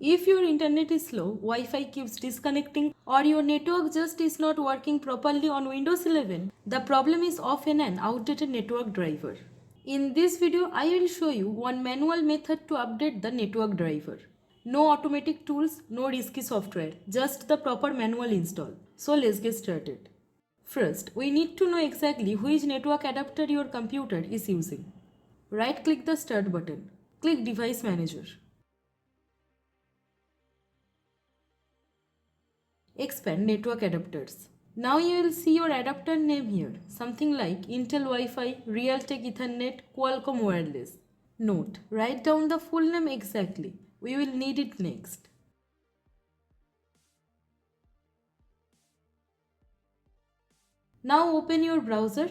If your internet is slow, Wi-Fi keeps disconnecting, or your network just is not working properly on Windows 11, the problem is often an outdated network driver. In this video, I will show you one manual method to update the network driver. No automatic tools, no risky software, just the proper manual install. So let's get started. First, we need to know exactly which network adapter your computer is using. Right click the Start button. Click Device Manager. Expand Network Adapters. Now you will see your adapter name here, something like Intel Wi-Fi, Realtek Ethernet, Qualcomm Wireless. Note, write down the full name exactly. We will need it next. Now open your browser.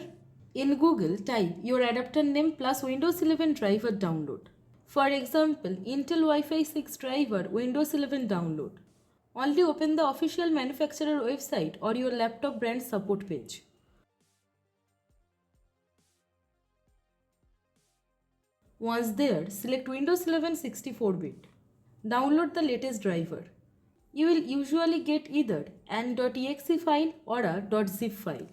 In Google, type your adapter name plus Windows 11 driver download. For example, Intel Wi-Fi 6 driver Windows 11 download. Only open the official manufacturer website or your laptop brand support page. Once there, select Windows 11 64-bit. Download the latest driver. You will usually get either an.exe file or a .zip file.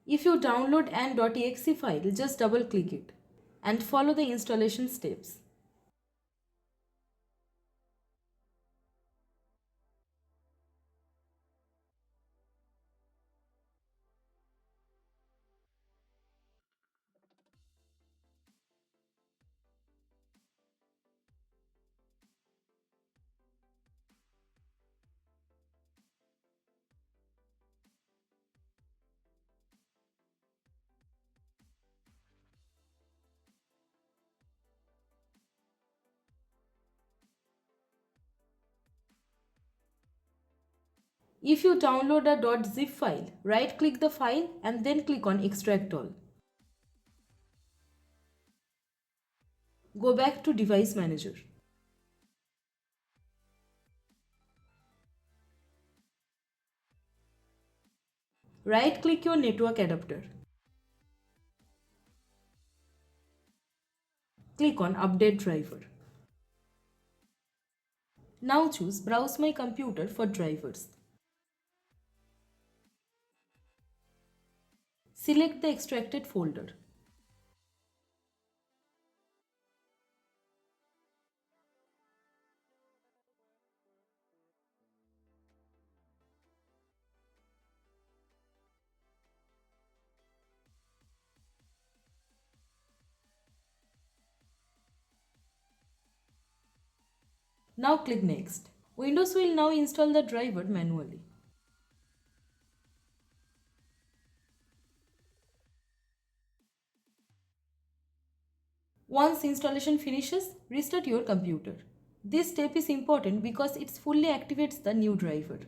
If you download an.exe file, just double click it and follow the installation steps. If you download a .zip file, right click the file and then click on Extract All. Go back to Device Manager. Right click your network adapter. Click on Update Driver. Now choose Browse My Computer for drivers. Select the extracted folder. Now click Next. Windows will now install the driver manually. Once installation finishes, restart your computer. This step is important because it fully activates the new driver.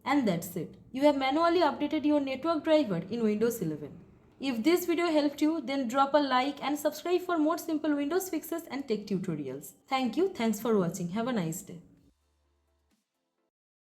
And that's it. You have manually updated your network driver in Windows 11. If this video helped you, then drop a like and subscribe for more simple Windows fixes and tech tutorials. Thank you. Thanks for watching. Have a nice day.